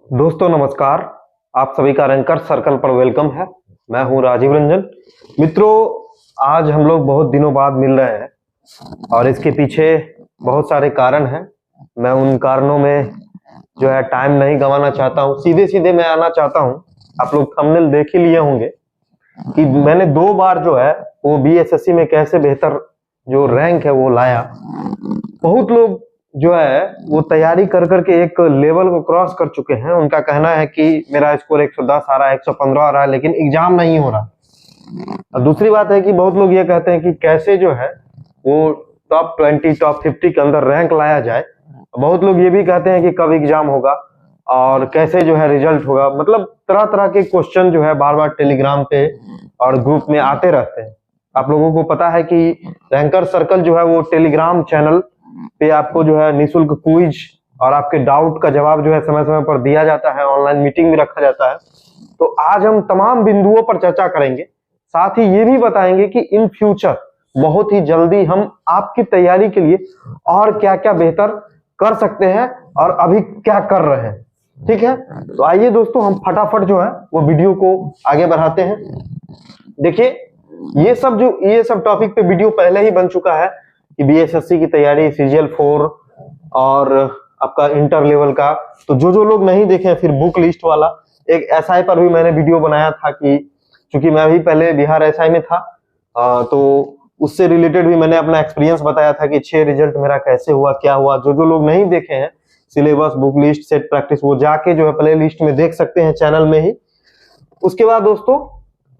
दोस्तों नमस्कार। आप सभी का रैंकर सर्कल पर वेलकम है। मैं हूं राजीव रंजन। मित्रों, आज हम लोग बहुत दिनों बाद मिल रहे हैं और इसके पीछे बहुत सारे कारण हैं। मैं उन कारणों में जो है टाइम नहीं गंवाना चाहता हूं, सीधे सीधे मैं आना चाहता हूं। आप लोग थंबनेल देख ही लिए होंगे कि मैंने 2 बार जो है वो बीएसएससी में कैसे बेहतर जो रैंक है वो लाया। बहुत लोग जो है वो तैयारी कर करके एक लेवल को क्रॉस कर चुके हैं। उनका कहना है कि मेरा स्कोर 110 आ रहा है, 115 आ रहा है, लेकिन एग्जाम नहीं हो रहा। और दूसरी बात है कि बहुत लोग ये कहते हैं कि कैसे जो है वो टॉप 20 टॉप 50 के अंदर रैंक लाया जाए। बहुत लोग ये भी कहते हैं कि कब एग्जाम होगा और कैसे जो है रिजल्ट होगा। मतलब तरह तरह के क्वेश्चन जो है बार बार टेलीग्राम पे और ग्रुप में आते रहते हैं। आप लोगों को पता है कि रैंकर सर्कल जो है वो टेलीग्राम चैनल पे आपको जो है निःशुल्क क्विज और आपके डाउट का जवाब जो है समय समय पर दिया जाता है। ऑनलाइन मीटिंग भी रखा जाता है। तो आज हम तमाम बिंदुओं पर चर्चा करेंगे, साथ ही ये भी बताएंगे कि इन फ्यूचर बहुत ही जल्दी हम आपकी तैयारी के लिए और क्या क्या बेहतर कर सकते हैं और अभी क्या कर रहे हैं। ठीक है, तो आइए दोस्तों हम फटाफट जो है वो वीडियो को आगे बढ़ाते हैं। देखिए, ये सब टॉपिक पे वीडियो पहले ही बन चुका है कि बीएसएससी की तैयारी, सीजीएल 4 और आपका इंटर लेवल का। तो जो लोग नहीं देखे फिर बुक लिस्ट वाला एक एसआई पर भी मैंने वीडियो बनाया था कि चूंकि मैं भी पहले बिहार एसआई में था, तो उससे रिलेटेड भी मैंने अपना एक्सपीरियंस बताया था कि 6 रिजल्ट मेरा कैसे हुआ, क्या हुआ। जो लोग नहीं देखे हैं syllabus, book list, set practice, वो जाके जो है प्ले लिस्ट में देख सकते हैं चैनल में ही। उसके बाद दोस्तों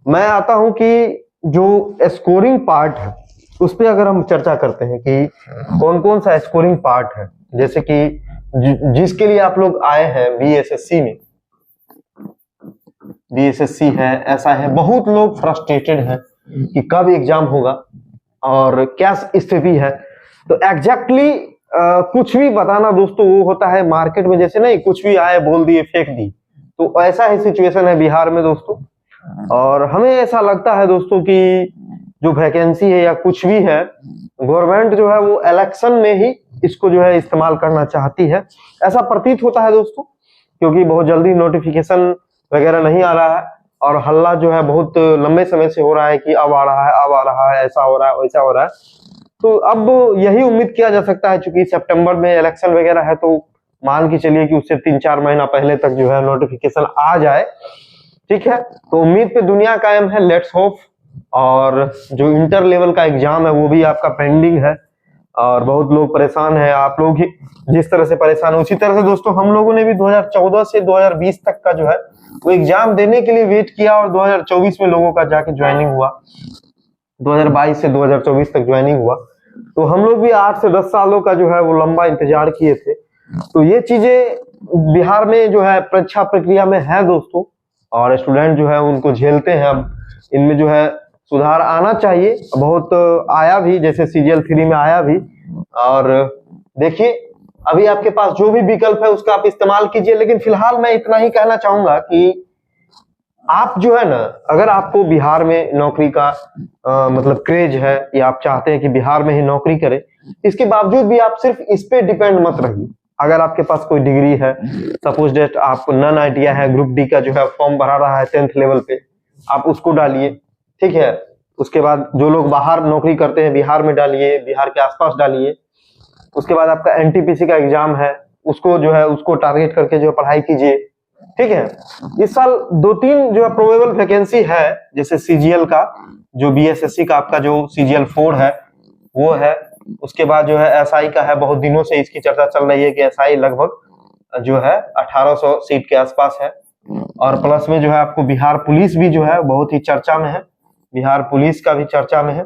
मैं आता हूं कि जो स्कोरिंग पार्ट है उस पर अगर हम चर्चा करते हैं कि कौन कौन सा स्कोरिंग पार्ट है। जैसे कि जिसके लिए आप लोग आए हैं बीएसएससी में, बीएसएससी है, ऐसा है, बहुत लोग फ्रस्ट्रेटेड हैं कि कब एग्जाम होगा और क्या स्थिति है। तो एग्जैक्टली कुछ भी बताना दोस्तों वो होता है मार्केट में, जैसे नहीं कुछ भी आए बोल दिए फेंक दी। तो ऐसा ही सिचुएशन है बिहार में दोस्तों। और हमें ऐसा लगता है दोस्तों कि जो वैकेंसी है या कुछ भी है, गवर्नमेंट जो है वो इलेक्शन में ही इसको जो है इस्तेमाल करना चाहती है, ऐसा प्रतीत होता है दोस्तों। क्योंकि बहुत जल्दी नोटिफिकेशन वगैरह नहीं आ रहा है और हल्ला जो है बहुत लंबे समय से हो रहा है कि अब आ रहा है, अब आ रहा है, ऐसा हो रहा है, वैसा हो रहा है। तो अब यही उम्मीद किया जा सकता है, चूंकि सितंबर में इलेक्शन वगैरह है, तो मान के चलिए कि उससे 3-4 महीना पहले तक जो है नोटिफिकेशन आ जाए। ठीक है, तो उम्मीद पे दुनिया कायम है, लेट्स होप। और जो इंटर लेवल का एग्जाम है वो भी आपका पेंडिंग है और बहुत लोग परेशान हैं। आप लोग ही जिस तरह से परेशान है उसी तरह से दोस्तों हम लोगों ने भी 2014 से 2020 तक का जो है वो एग्जाम देने के लिए वेट किया और 2024 में लोगों का जाके ज्वाइनिंग हुआ। 2022 से 2024 तक ज्वाइनिंग हुआ। तो हम लोग भी 8 से 10 सालों का जो है वो लंबा इंतजार किए थे। तो ये चीजें बिहार में जो है परीक्षा प्रक्रिया में है दोस्तों, और स्टूडेंट जो है उनको झेलते हैं। अब इनमें जो है सुधार आना चाहिए, बहुत आया भी, जैसे सीजीएल 3 में आया भी। और देखिए, अभी आपके पास जो भी विकल्प है उसका आप इस्तेमाल कीजिए। लेकिन फिलहाल मैं इतना ही कहना चाहूंगा कि आप जो है ना, अगर आपको बिहार में नौकरी का मतलब क्रेज है या आप चाहते हैं कि बिहार में ही नौकरी करें, इसके बावजूद भी आप सिर्फ इस पे डिपेंड मत रहिए। अगर आपके पास कोई डिग्री है, सपोज डेट आप नॉन आईटीआई है, ग्रुप डी का जो है फॉर्म भरा रहा है 10th लेवल पे, आप उसको डालिए। ठीक है, उसके बाद जो लोग बाहर नौकरी करते हैं बिहार में डालिए, बिहार के आसपास डालिए। उसके बाद आपका एनटीपीसी का एग्जाम है, उसको जो है उसको टारगेट करके जो है पढ़ाई कीजिए। ठीक है, इस साल 2-3 जो है प्रोबेबल वैकेंसी है, जैसे सीजीएल का, जो बीएसएससी का आपका जो सीजीएल 4 है वो है। उसके बाद जो है एसआई का है, बहुत दिनों से इसकी चर्चा चल रही है कि एसआई लगभग जो है 1800 सीट के आसपास है। और प्लस में जो है आपको बिहार पुलिस भी जो है बहुत ही चर्चा में है, बिहार पुलिस का भी चर्चा में है।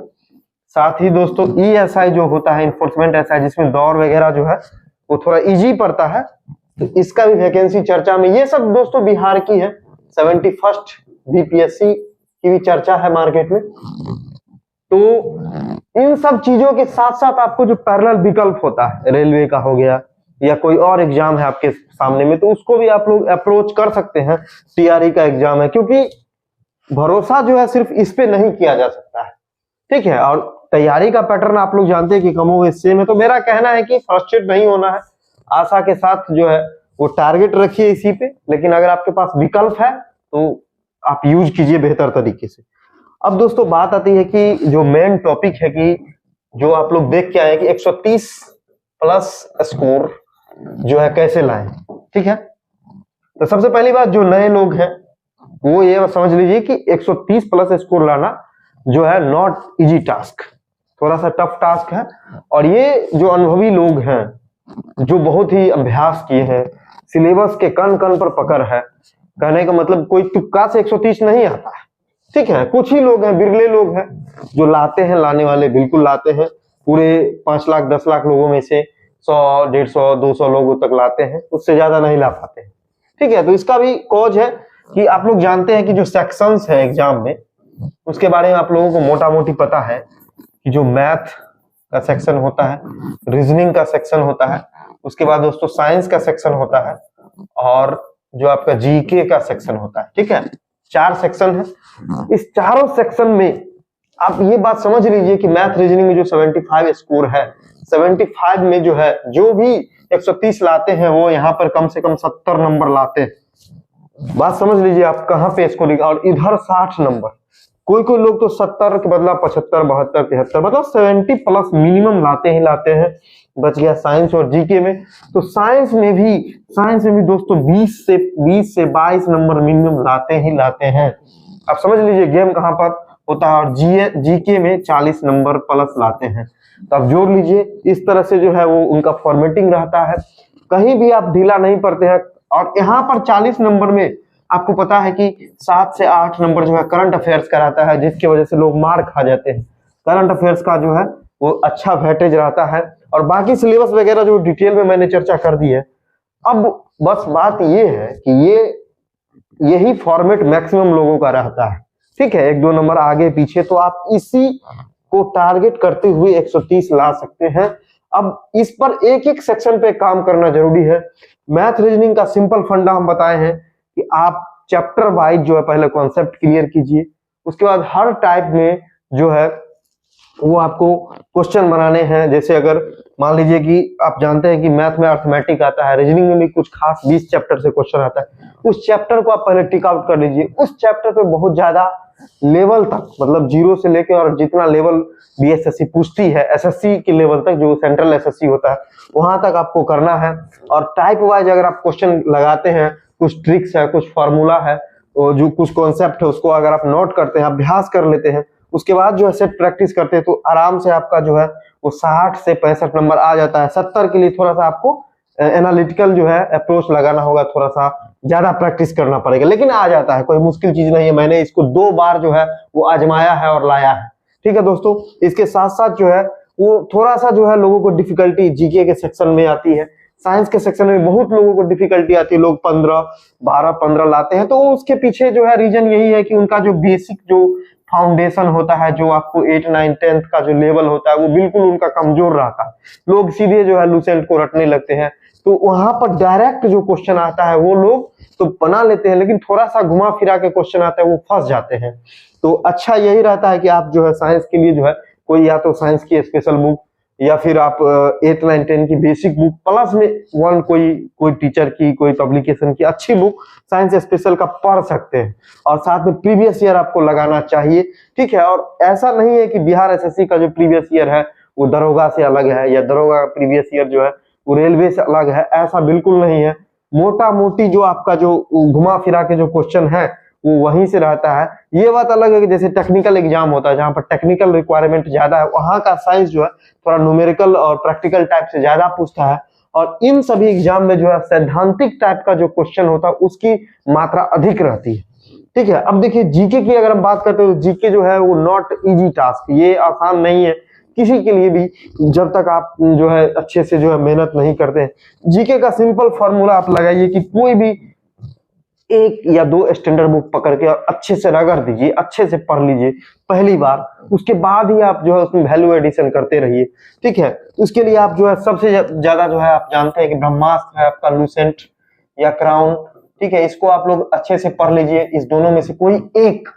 साथ ही दोस्तों ईएसआई जो होता है, इन्फोर्समेंट एसआई, जिसमें दौड़ वगैरह जो है वो थोड़ा इजी पड़ता है, तो इसका भी वैकेंसी चर्चा में। ये सब दोस्तों बिहार की है। 71st बीपीएससी की भी चर्चा है मार्केट में। तो इन सब चीजों के साथ साथ आपको जो पैरेलल विकल्प होता है, रेलवे का हो गया या कोई और एग्जाम है आपके सामने में, तो उसको भी आप लोग अप्रोच कर सकते हैं। टीआरई का एग्जाम है, क्योंकि भरोसा जो है सिर्फ इस पे नहीं किया जा सकता है। ठीक है, और तैयारी का पैटर्न आप लोग जानते हैं कि कमोबेश सेम है। तो मेरा कहना है कि फ्रस्ट्रेट नहीं होना है, आशा के साथ जो है वो टारगेट रखिए इसी पे, लेकिन अगर आपके पास विकल्प है तो आप यूज कीजिए बेहतर तरीके से। अब दोस्तों बात आती है कि जो मेन टॉपिक है कि जो आप लोग देख के आए कि 130 प्लस स्कोर जो है कैसे लाएं, ठीक है। तो सबसे पहली बात, जो नए लोग हैं वो ये समझ लीजिए कि 130 प्लस स्कोर लाना जो है नॉट इजी टास्क, थोड़ा सा टफ टास्क है। और ये जो अनुभवी लोग हैं, जो बहुत ही अभ्यास किए हैं, सिलेबस के कण कण पर पकड़ है, कहने का मतलब कोई तुक्का से 130 नहीं आता है, ठीक है। कुछ ही लोग हैं, बिरले लोग हैं जो लाते हैं, लाने वाले बिल्कुल लाते हैं। पूरे 5 लाख 10 लाख लोगों में से 100 150 200 लोगों तक लाते हैं, उससे ज्यादा नहीं ला पाते हैं, ठीक है। तो इसका भी कॉज है कि आप लोग जानते हैं कि जो सेक्शंस है एग्जाम में, उसके बारे में आप लोगों को मोटा मोटी पता है कि जो मैथ का सेक्शन होता है, रीजनिंग का सेक्शन होता है, उसके बाद दोस्तों साइंस का सेक्शन होता है, और जो आपका जीके का सेक्शन होता है, ठीक है। 4 सेक्शन है। इस चारों सेक्शन में आप ये बात समझ लीजिए कि मैथ रीजनिंग में जो 75 स्कोर है, 75 में जो है जो भी 130 लाते हैं वो यहाँ पर कम से कम 70 नंबर लाते हैं। बात समझ लीजिए आप कहाँ पे स्कोरिंग, और इधर 60 नंबर, कोई कोई लोग तो 70 के बदला 75 72 73 मतलब 70 प्लस मिनिमम लाते ही लाते हैं। बच गया साइंस और जीके में। तो साइंस में भी दोस्तों 20 से 22 नंबर मिनिमम लाते ही लाते हैं। आप समझ लीजिए गेम कहाँ पर होता है। और जीके में 40 नंबर प्लस लाते हैं। तो आप जोड़ लीजिए, इस तरह से जो है वो उनका फॉर्मेटिंग रहता है, कहीं भी आप ढीला नहीं पड़ते हैं। और यहाँ पर 40 नंबर में आपको पता है कि 7 से 8 नंबर जो है करंट अफेयर्स का रहता है, जिसकी वजह से लोग मार खा जाते हैं। करंट अफेयर्स का जो है वो अच्छा वेटेज रहता है। और बाकी सिलेबस वगैरह जो डिटेल में मैंने चर्चा कर दी है। अब बस बात ये है कि यही फॉर्मेट मैक्सिमम लोगों का रहता है, ठीक है। 1-2 नंबर आगे पीछे, तो आप इसी को टारगेट करते हुए 130 ला सकते हैं। अब इस पर एक एक सेक्शन पे काम करना जरूरी है। मैथ रीजनिंग का सिंपल फंडा हम बताए हैं कि आप चैप्टर वाइज जो है पहले कॉन्सेप्ट क्लियर कीजिए, उसके बाद हर टाइप में जो है वो आपको क्वेश्चन बनाने हैं। जैसे अगर मान लीजिए कि आप जानते हैं कि मैथ में अर्थमेटिक आता है, रीजनिंग में भी कुछ खास 20 चैप्टर से क्वेश्चन आता है, उस चैप्टर को आप पहले टिक आउट कर लीजिए। उस चैप्टर पे बहुत ज्यादा लेवल तक, मतलब 0 से लेके और जितना लेवल बीएसएससी पूछती है, एसएससी के लेवल तक, जो सेंट्रल एसएससी होता है, वहां तक आपको करना है। और टाइप वाइज अगर आप क्वेश्चन लगाते हैं, कुछ ट्रिक्स है, कुछ फॉर्मूला है, और जो कुछ कॉन्सेप्ट है उसको अगर आप नोट करते हैं, अभ्यास कर लेते हैं, उसके बाद जो है सेट प्रैक्टिस करते हैं, तो आराम से आपका जो है वो 60 से 65 नंबर आ जाता है। 70 के लिए थोड़ा सा आपको एनालिटिकल जो है अप्रोच लगाना होगा, थोड़ा सा ज्यादा प्रैक्टिस करना पड़ेगा, लेकिन आ जाता है, कोई मुश्किल चीज नहीं है। मैंने इसको 2 बार जो है वो आजमाया है और लाया है, ठीक है दोस्तों। इसके साथ साथ जो है वो थोड़ा सा जो है लोगों को डिफिकल्टी जीके के सेक्शन में आती है, साइंस के सेक्शन में बहुत लोगों को डिफिकल्टी आती है, लोग 12 15 लाते हैं। तो उसके पीछे जो है रीजन यही है कि उनका जो बेसिक जो फाउंडेशन होता है, जो आपको 8 9 10th का जो लेवल होता है, वो बिल्कुल उनका कमजोर रहता है। लोग सीधे जो है लूसेंट को रटने लगते हैं, तो वहां पर डायरेक्ट जो क्वेश्चन आता है वो लोग तो बना लेते हैं, लेकिन थोड़ा सा घुमा फिरा के क्वेश्चन आता है वो फंस जाते हैं। तो अच्छा यही रहता है कि आप जो है साइंस के लिए जो है कोई या तो साइंस की स्पेशल बुक, या फिर आप 8 9 10 की बेसिक बुक प्लस में वन कोई टीचर की, कोई पब्लिकेशन की अच्छी बुक साइंस स्पेशल का पढ़ सकते हैं। और साथ में प्रीवियस ईयर आपको लगाना चाहिए, ठीक है। और ऐसा नहीं है कि बिहार एसएससी का जो प्रीवियस ईयर है वो दरोगा से अलग है, या दरोगा का प्रीवियस ईयर जो है वो रेलवे से अलग है, ऐसा बिल्कुल नहीं है। मोटा मोटी जो आपका जो घुमा फिरा के जो क्वेश्चन है वो वहीं से रहता है। ये बात अलग है कि जैसे टेक्निकल एग्जाम होता है, जहां पर टेक्निकल रिक्वायरमेंट ज्यादा है, वहां का साइंस जो है थोड़ा न्यूमेरिकल और प्रैक्टिकल टाइप से ज्यादा पूछता है। और इन सभी एग्जाम में जो है सैद्धांतिक टाइप का जो क्वेश्चन होता है उसकी मात्रा अधिक रहती है, ठीक है। अब देखिए जीके की अगर हम बात करते हैं तो जीके जो है वो नॉट इजी टास्क, ये आसान नहीं है किसी के लिए भी, जब तक आप जो है अच्छे से जो है मेहनत नहीं करते हैं। जीके का सिंपल फॉर्मूला आप लगाइए कि कोई भी 1 या 2 स्टैंडर्ड बुक पकड़ के और अच्छे से रगड़ दीजिए, अच्छे से पढ़ लीजिए पहली बार, उसके बाद ही आप जो है उसमें वैल्यू एडिशन करते रहिए, ठीक है। उसके लिए आप जो है सबसे ज्यादा जो है आप जानते हैं कि ब्रह्मास्त्र है आपका, लूसेंट या क्राउन, ठीक है। इसको आप लोग अच्छे से पढ़ लीजिए, इस दोनों में से कोई एक।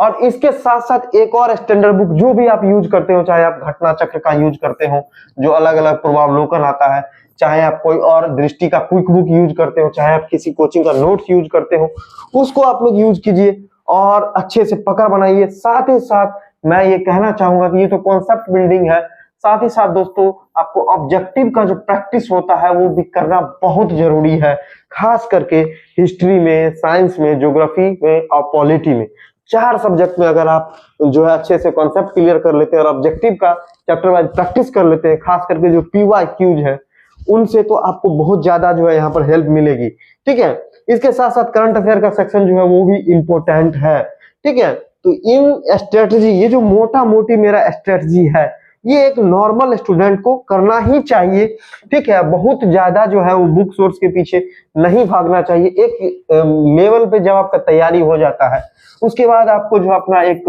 और इसके साथ साथ एक और स्टैंडर्ड बुक जो भी आप यूज करते हो, चाहे आप घटना चक्र का यूज करते हो जो अलग अलग पूर्वावलोकन आता है, चाहे आप कोई और दृष्टि का क्विक बुक यूज करते हो, चाहे आप किसी कोचिंग का नोट्स यूज करते हो, उसको आप लोग यूज कीजिए और अच्छे से पकड़ बनाइए। साथ ही साथ मैं ये कहना चाहूंगा कि ये तो कॉन्सेप्ट बिल्डिंग है, साथ ही साथ दोस्तों आपको ऑब्जेक्टिव का जो प्रैक्टिस होता है वो भी करना बहुत जरूरी है, खास करके हिस्ट्री में, साइंस में, ज्योग्राफी में और पॉलिटी में। 4 सब्जेक्ट में अगर आप जो है अच्छे से कॉन्सेप्ट क्लियर कर लेते हैं और ऑब्जेक्टिव का चैप्टर वाइज प्रैक्टिस कर लेते हैं, खास करके जो PYQs है उनसे तो आपको बहुत ज्यादा जो है यहाँ पर हेल्प मिलेगी। ठीक है, इसके साथ साथ करंट अफेयर का सेक्शन जो है वो भी इंपॉर्टेंट है। ठीक है, तो इन स्ट्रेटजी, ये जो मोटा मोटी मेरा स्ट्रेटजी है, ये एक नॉर्मल स्टूडेंट को करना ही चाहिए। ठीक है, बहुत ज्यादा जो है वो बुक सोर्स के पीछे नहीं भागना चाहिए। एक लेवल पे जब आपका तैयारी हो जाता है उसके बाद आपको जो अपना एक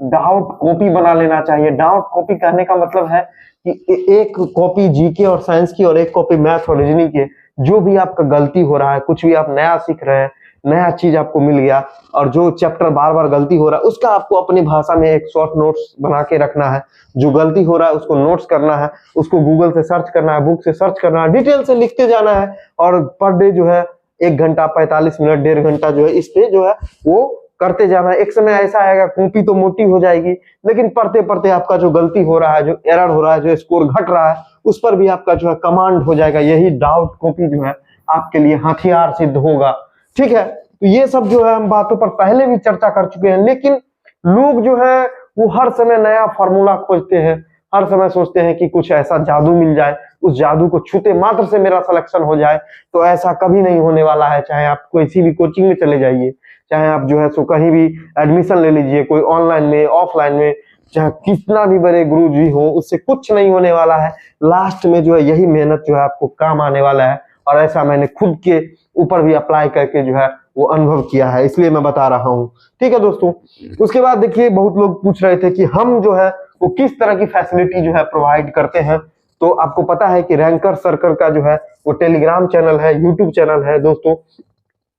डाउट कॉपी बना लेना चाहिए। डाउट कॉपी कहने का मतलब है कि एक कॉपी जीके और साइंस की और एक कॉपी मैथ और रीजनिंग की, जो भी आपका गलती हो रहा है, कुछ भी आप नया सीख रहे हैं, नया चीज आपको मिल गया और जो चैप्टर बार बार गलती हो रहा है उसका आपको अपनी भाषा में एक शॉर्ट नोट्स बना के रखना है। जो गलती हो रहा है उसको नोट्स करना है, उसको गूगल से सर्च करना है, बुक से सर्च करना है, डिटेल से लिखते जाना है और पर डे जो है 1 घंटा 45 मिनट 1.5 घंटा जो है इस पे जो है वो करते जाना है। एक समय ऐसा आएगा कॉपी तो मोटी हो जाएगी, लेकिन पढ़ते पढ़ते आपका जो गलती हो रहा है, जो एरर हो रहा है, जो स्कोर घट रहा है, उस पर भी आपका जो है कमांड हो जाएगा। यही डाउट कॉपी जो है आपके लिए हथियार सिद्ध होगा। ठीक है, तो ये सब जो है हम बातों पर पहले भी चर्चा कर चुके हैं, लेकिन लोग जो है वो हर समय नया फॉर्मूला खोजते हैं, हर समय सोचते हैं कि कुछ ऐसा जादू मिल जाए, उस जादू को छूते मात्र से मेरा सिलेक्शन हो जाए। तो ऐसा कभी नहीं होने वाला है। चाहे आप किसी भी कोचिंग में चले जाइए, चाहे आप जो है सो कहीं भी एडमिशन ले लीजिए, कोई ऑनलाइन में ऑफलाइन में, चाहे कितना भी बड़े गुरु जी हो, उससे कुछ नहीं होने वाला है। लास्ट में जो है यही मेहनत जो है आपको काम आने वाला है और ऐसा मैंने खुद के ऊपर भी अप्लाई करके जो है वो अनुभव किया है, इसलिए मैं बता रहा हूँ। ठीक है दोस्तों, उसके बाद देखिए बहुत लोग पूछ रहे थे कि हम जो है वो किस तरह की फैसिलिटी जो है प्रोवाइड करते हैं। तो आपको पता है कि रैंकर सर्कल का जो है वो टेलीग्राम चैनल है, यूट्यूब चैनल है। दोस्तों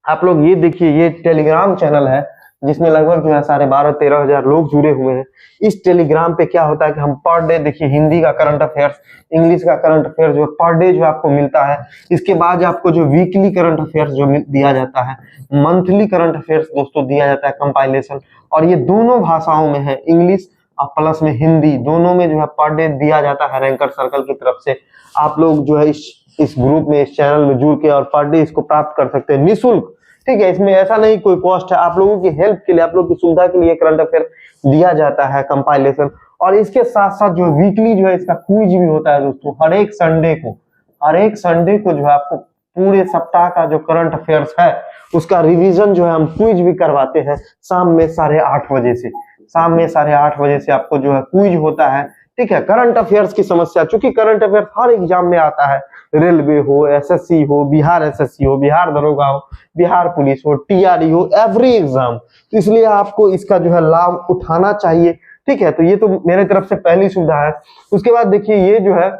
आप लोग ये देखिए, ये टेलीग्राम चैनल है जिसमें लगभग जो है 12,500-13 हजार लोग जुड़े हुए हैं। इस टेलीग्राम पे क्या होता है कि हम पर डे देखिए हिंदी का करंट अफेयर्स, इंग्लिश का करंट अफेयर्स जो पर डे जो आपको मिलता है। इसके बाद आपको जो वीकली करंट अफेयर्स जो दिया जाता है, मंथली करंट अफेयर्स दोस्तों दिया जाता है कंपाइलेशन, और ये दोनों भाषाओं में है, इंग्लिश और प्लस में हिंदी, दोनों में जो है पर डे दिया जाता है रैंकर सर्कल की तरफ से। आप लोग जो है इस ग्रुप में, इस चैनल में जुड़ के और पर डे इसको प्राप्त कर सकते हैं निःशुल्क। ठीक है, इसमें ऐसा नहीं कोई कॉस्ट है, आप लोगों की हेल्प के लिए, आप लोगों की सुविधा के लिए करंट अफेयर दिया जाता है कंपाइलेशन। और इसके साथ साथ जो वीकली जो है इसका क्विज भी होता है दोस्तों। हर एक संडे को जो है आपको पूरे सप्ताह का जो करंट अफेयर्स है उसका रिवीजन जो है हम क्विज भी करवाते हैं शाम में 8:30 बजे से। शाम में 8:30 बजे से आपको जो है क्विज होता है। ठीक है, करंट अफेयर्स की समस्या, चूंकि करंट अफेयर हर एग्जाम में आता है, रेलवे हो, एसएससी हो, बिहार एसएससी हो, बिहार दरोगा हो, बिहार पुलिस हो, टीआरई हो, एवरी एग्जाम, तो इसलिए आपको इसका जो है लाभ उठाना चाहिए। ठीक है, तो ये तो मेरे तरफ से पहली सुविधा है। उसके बाद देखिए ये जो है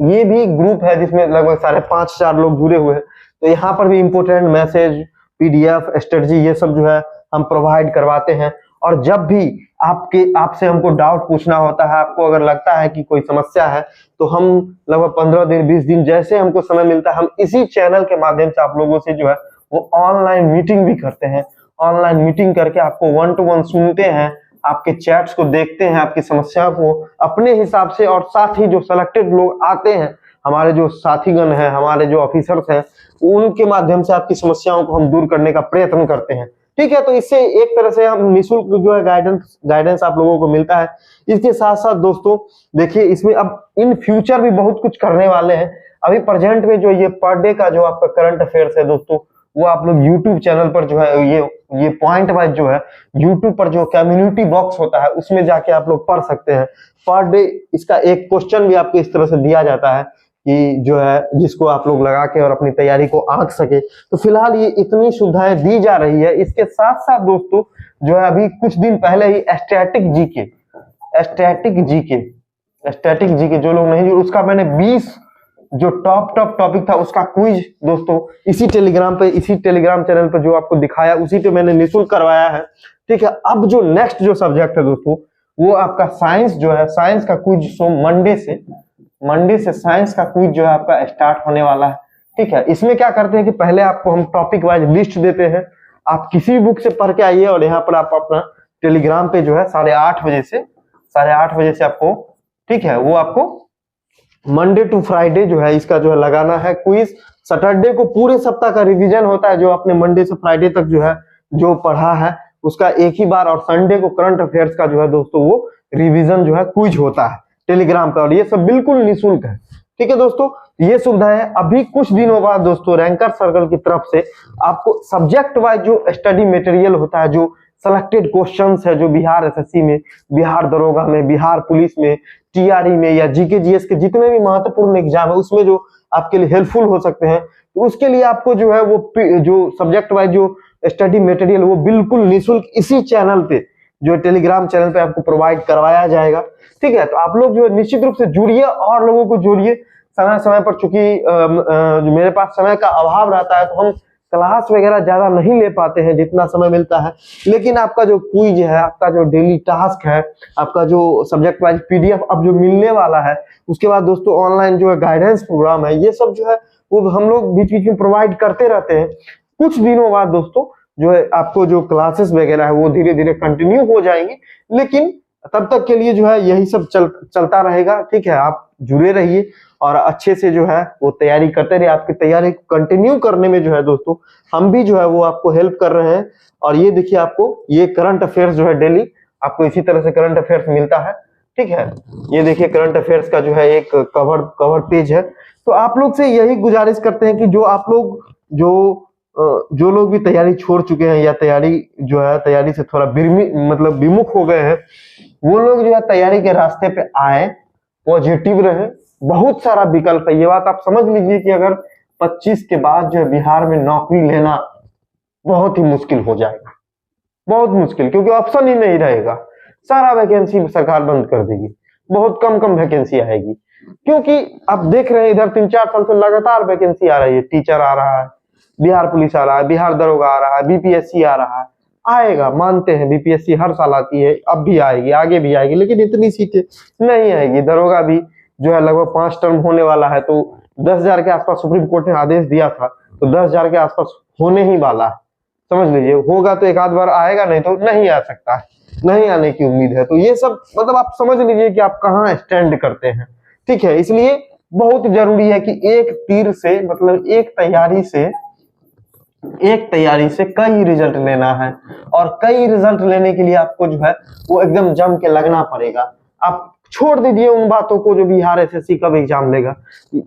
ये भी ग्रुप है जिसमें लगभग 5,500 लोग जुड़े हुए हैं। तो यहाँ पर भी इंपोर्टेंट मैसेज, पीडीएफ, स्ट्रेटजी, ये सब जो है हम प्रोवाइड करवाते हैं। और जब भी आपसे हमको डाउट पूछना होता है, आपको अगर लगता है कि कोई समस्या है, तो हम लगभग 15 दिन 20 दिन जैसे हमको समय मिलता है, हम इसी चैनल के माध्यम से आप लोगों से जो है वो ऑनलाइन मीटिंग भी करते हैं। ऑनलाइन मीटिंग करके आपको 1 to 1 सुनते हैं, आपके चैट्स को देखते हैं, आपकी समस्या को अपने हिसाब से, और साथ ही जो सिलेक्टेड लोग आते हैं, हमारे जो साथीगण हैं, हमारे जो ऑफिसर्स हैं, उनके माध्यम से आपकी समस्याओं को हम दूर करने का प्रयत्न करते हैं। ठीक है, तो इससे एक तरह से हम निःशुल्क जो है गाइडेंस आप लोगों को मिलता है। इसके साथ साथ दोस्तों देखिए इसमें अब इन फ्यूचर भी बहुत कुछ करने वाले हैं। अभी प्रेजेंट में जो ये पर डे का जो आपका करंट अफेयर्स है दोस्तों, वो आप लोग यूट्यूब चैनल पर जो है ये पॉइंट वाइज जो है यूट्यूब पर जो कम्युनिटी बॉक्स होता है उसमें जाके आप लोग पढ़ सकते हैं। पर डे इसका एक क्वेश्चन भी आपको इस तरह से दिया जाता है कि जो है जिसको आप लोग लगा के और अपनी तैयारी को आंक सके। तो फिलहाल ये इतनी सुविधाएं दी जा रही है। इसके साथ साथ दोस्तों जो है अभी कुछ दिन पहले ही स्टैटिक जीके जो लोग नहीं, उसका मैंने जो टॉप टॉपिक था उसका क्विज दोस्तों इसी टेलीग्राम चैनल पर जो आपको दिखाया उसी पे मैंने निःशुल्क करवाया है। ठीक है, अब जो नेक्स्ट जो सब्जेक्ट है दोस्तों वो आपका साइंस जो है, साइंस का क्विज सो मंडे से साइंस का क्विज जो है आपका स्टार्ट होने वाला है। ठीक है, इसमें क्या करते हैं कि पहले आपको हम टॉपिक वाइज लिस्ट देते हैं, आप किसी भी बुक से पढ़ के आइए और यहाँ पर आप अपना टेलीग्राम पे जो है 8:30 बजे से आपको, ठीक है, वो आपको मंडे टू फ्राइडे जो है इसका जो है लगाना है क्विज। सैटरडे को पूरे सप्ताह का रिवीजन होता है, जो आपने मंडे से फ्राइडे तक जो है जो पढ़ा है उसका एक ही बार, और संडे को करंट अफेयर्स का जो है दोस्तों वो रिवीजन जो है क्विज होता है टेलीग्राम पे, और ये सब बिल्कुल निःशुल्क है। ठीक है दोस्तों, ये सुविधा है। अभी कुछ दिनों बाद दोस्तों रैंकर सर्कल की तरफ से आपको सब्जेक्ट वाइज जो स्टडी मटेरियल होता है, जो सेलेक्टेड क्वेश्चंस है, जो बिहार एसएससी में, बिहार दरोगा में, बिहार पुलिस में, टीआरई में या जीके जीएस के जितने भी महत्वपूर्ण एग्जाम है उसमें जो आपके लिए हेल्पफुल हो सकते हैं, तो उसके लिए आपको जो है वो जो सब्जेक्ट वाइज जो स्टडी मटेरियल वो बिल्कुल निःशुल्क इसी चैनल पे, जो टेलीग्राम चैनल पे आपको प्रोवाइड करवाया जाएगा। ठीक है, तो आप लोग जो निश्चित रूप से जुड़िए और लोगों को जोड़िए समय समय पर, चूंकि मेरे पास समय का अभाव रहता है तो हम क्लास वगैरह ज्यादा नहीं ले पाते हैं जितना समय मिलता है, लेकिन आपका जो क्विज है, आपका जो डेली टास्क है, आपका जो सब्जेक्ट वाइज पीडीएफ अब जो मिलने वाला है, उसके बाद दोस्तों ऑनलाइन जो है गाइडेंस प्रोग्राम है, ये सब जो है वो हम लोग बीच बीच में प्रोवाइड करते रहते हैं। कुछ दिनों बाद दोस्तों जो है आपको जो क्लासेस वगैरह है वो धीरे धीरे कंटिन्यू हो जाएंगी, लेकिन तब तक के लिए जो है यही सब चलता रहेगा। ठीक है, आप जुड़े रहिए और अच्छे से जो है वो तैयारी करते रहिए। आपकी तैयारी कंटिन्यू करने में जो है दोस्तों हम भी जो है वो आपको हेल्प कर रहे हैं। और ये देखिए, आपको ये करंट अफेयर्स जो है डेली आपको इसी तरह से करंट अफेयर्स मिलता है। ठीक है, ये देखिए करंट अफेयर्स का जो है एक कवर पेज है। तो आप लोग से यही गुजारिश करते हैं कि जो आप लोग जो लोग भी तैयारी छोड़ चुके हैं या तैयारी से थोड़ा विमुख हो गए हैं, वो लोग जो है तैयारी के रास्ते पे आए, पॉजिटिव रहे। बहुत सारा विकल्प है, ये बात आप समझ लीजिए कि अगर 25 के बाद जो है बिहार में नौकरी लेना बहुत ही मुश्किल हो जाएगा, बहुत मुश्किल, क्योंकि ऑप्शन ही नहीं रहेगा। सारा वैकेंसी सरकार बंद कर देगी, बहुत कम वैकेंसी आएगी, क्योंकि आप देख रहे हैं इधर 3-4 साल से लगातार वैकेंसी आ रही है। टीचर आ रहा है, बिहार पुलिस आ रहा है, बिहार दरोगा आ रहा है, बीपीएससी आ रहा है, आएगा, मानते हैं बीपीएससी हर साल आती है, अब भी आएगी, आगे भी आएगी, लेकिन इतनी सीटें नहीं आएगी। दरोगा भी जो है लगभग 5 टर्म होने वाला है, तो 10,000 के आसपास सुप्रीम कोर्ट ने आदेश दिया था, तो 10,000 के आसपास होने ही वाला है। समझ लीजिए, होगा तो एक आध बार आएगा, नहीं तो नहीं आ सकता है, नहीं आने की उम्मीद है। तो ये सब आप समझ लीजिए कि आप कहाँ स्टैंड करते हैं। ठीक है, इसलिए बहुत जरूरी है कि एक तीर से एक तैयारी से कई रिजल्ट लेना है, और कई रिजल्ट लेने के लिए आपको जो है वो एकदम जम के लगना पड़ेगा। आप छोड़ दीजिए उन बातों को जो बिहार एसएससी कब एग्जाम लेगा,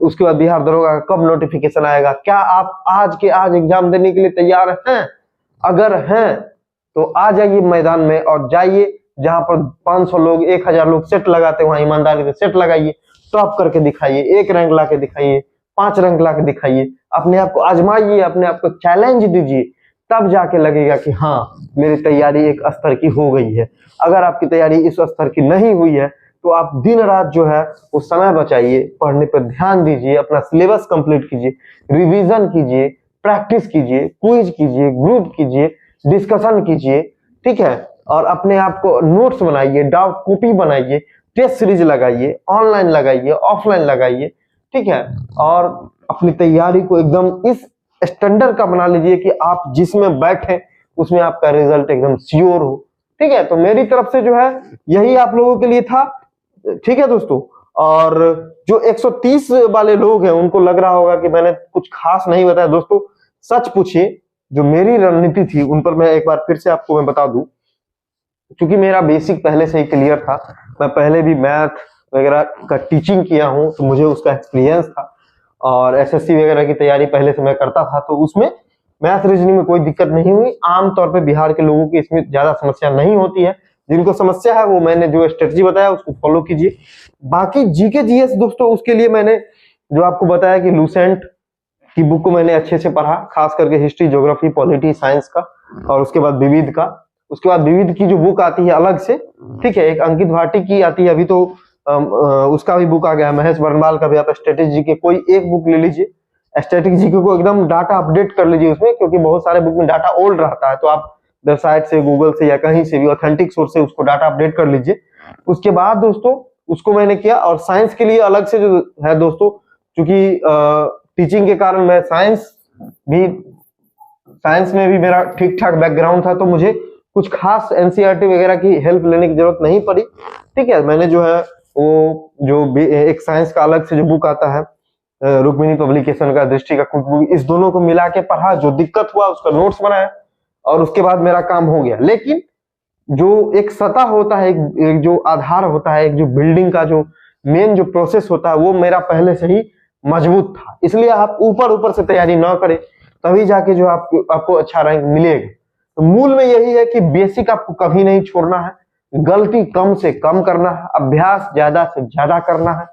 उसके बाद बिहार दरोगा का कब नोटिफिकेशन आएगा। क्या आप आज के आज एग्जाम देने के लिए तैयार हैं? अगर हैं तो आ जाइए मैदान में और जाइए, जहां पर 500 लोग 1000 लोग सेट लगाते हैं वहां ईमानदारी से सेट लगाइए, टॉप करके दिखाइए, 1 रैंक ला के दिखाइए, 5 रैंक ला के दिखाइए, अपने आप को आजमाइए, अपने आप को चैलेंज दीजिए, तब जाके लगेगा कि हाँ मेरी तैयारी एक स्तर की हो गई है। अगर आपकी तैयारी इस स्तर की नहीं हुई है तो आप दिन रात जो है वो समय बचाइए, पढ़ने पर ध्यान दीजिए, अपना सिलेबस कंप्लीट कीजिए, रिवीजन कीजिए, प्रैक्टिस कीजिए, क्विज कीजिए, ग्रुप कीजिए, डिस्कशन कीजिए। ठीक है, और अपने आप को नोट्स बनाइए, डाउट कॉपी बनाइए, टेस्ट सीरीज लगाइए, ऑनलाइन लगाइए, ऑफलाइन लगाइए। ठीक है, और अपनी तैयारी को एकदम इस स्टैंडर्ड का बना लीजिए कि आप जिसमें बैठे उसमें आपका रिजल्ट एकदम श्योर हो। ठीक है, तो मेरी तरफ से जो है यही आप लोगों के लिए था। ठीक है दोस्तों, और जो 130 वाले लोग हैं उनको लग रहा होगा कि मैंने कुछ खास नहीं बताया। दोस्तों सच पूछिए, जो मेरी रणनीति थी उन पर मैं एक बार फिर से आपको मैं बता दूं, क्योंकि मेरा बेसिक पहले से ही क्लियर था, मैं पहले भी मैथ वगैरह का टीचिंग किया हूं, तो मुझे उसका एक्सपीरियंस था, और एसएससी वगैरह की तैयारी पहले से मैं करता था, तो उसमें मैथ रीजनिंग में कोई दिक्कत नहीं हुई। आमतौर पे बिहार के लोगों की इसमें ज्यादा समस्या नहीं होती है, जिनको समस्या है वो मैंने जो स्ट्रेटजी बताया उसको फॉलो कीजिए। बाकी जीके जीएस दोस्तों, उसके लिए मैंने जो आपको बताया कि लूसेंट की बुक को मैंने अच्छे से पढ़ा, खास करके हिस्ट्री, ज्योग्राफी, पॉलिटी, साइंस का, और उसके बाद विविध का। उसके बाद विविध की जो बुक आती है अलग से, ठीक है, एक अंकित भाटी की आती है, अभी तो उसका भी बुक आ गया है, महेश बरनवाल का भी। आप स्टैटिक जीके कोई एक बुक ले लीजिए, स्टैटिक जीके को एकदम डाटा अपडेट कर लीजिए उसमें, क्योंकि बहुत सारे बुक में डाटा ओल्ड रहता है। तो आप वेबसाइट से, गूगल से या कहीं से भी ऑथेंटिक सोर्स से उसको डाटा अपडेट कर लीजिए। उसके बाद दोस्तों उसको मैंने किया। और साइंस के लिए अलग से जो है दोस्तों, क्योंकि टीचिंग के कारण मैं साइंस में भी मेरा ठीक ठाक बैकग्राउंड था, तो मुझे कुछ खास एनसीईआरटी वगैरह की हेल्प लेने की जरूरत नहीं पड़ी। ठीक है, मैंने जो है वो जो एक साइंस का अलग से जो बुक आता है, रुक्मिणी पब्लिकेशन का, दृष्टि का कुक बुक, इस दोनों को मिला के पढ़ा, जो दिक्कत हुआ उसका नोट्स बनाया और उसके बाद मेरा काम हो गया। लेकिन जो एक सतह होता है, एक जो आधार होता है, एक जो बिल्डिंग का जो मेन जो प्रोसेस होता है, वो मेरा पहले से ही मजबूत था। इसलिए आप ऊपर ऊपर से तैयारी ना करें, तभी जाके जो आपको अच्छा रैंक मिलेगा। तो मूल में यही है कि बेसिक आपको कभी नहीं छोड़ना है, गलती कम से कम करना है, अभ्यास ज्यादा से ज्यादा करना है,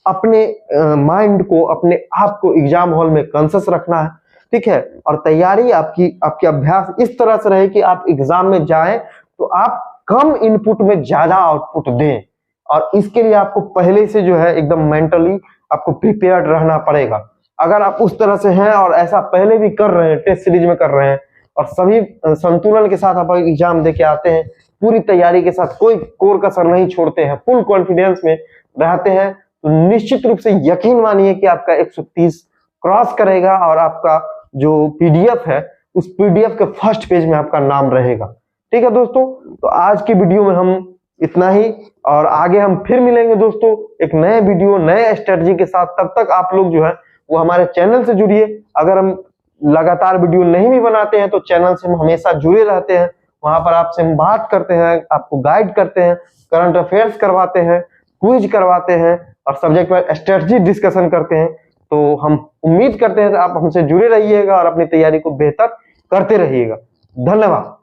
अपने माइंड को, अपने आप को एग्जाम हॉल में कॉन्शियस रखना है। ठीक है, और तैयारी आपकी अभ्यास इस तरह से रहे कि आप एग्जाम में जाएं तो आप कम इनपुट में ज्यादा आउटपुट दें। और इसके लिए आपको पहले से जो है एकदम मेंटली आपको प्रिपेयर्ड रहना पड़ेगा। अगर आप उस तरह से हैं और ऐसा पहले भी कर रहे हैं, टेस्ट सीरीज में कर रहे हैं, और सभी संतुलन के साथ आप एग्जाम दे के आते हैं, पूरी तैयारी के साथ, कोई कोर कसर नहीं छोड़ते हैं, फुल कॉन्फिडेंस में रहते हैं, तो निश्चित रूप से यकीन मानिए कि आपका 130 क्रॉस करेगा और आपका जो पीडीएफ है, उस पीडीएफ के फर्स्ट पेज में आपका नाम रहेगा। ठीक है दोस्तों, तो आज की वीडियो में हम इतना ही, और आगे हम फिर मिलेंगे दोस्तों एक नए वीडियो, नए स्ट्रेटजी के साथ। तब तक आप लोग जो है वो हमारे चैनल से जुड़िए। अगर हम लगातार वीडियो नहीं भी बनाते हैं तो चैनल से हम हमेशा जुड़े रहते हैं, वहां पर आपसे हम बात करते हैं, आपको गाइड करते हैं, करंट अफेयर्स करवाते हैं, क्विज करवाते हैं और सब्जेक्ट पर स्ट्रेटजी डिस्कशन करते हैं। तो हम उम्मीद करते हैं कि आप हमसे जुड़े रहिएगा और अपनी तैयारी को बेहतर करते रहिएगा। धन्यवाद।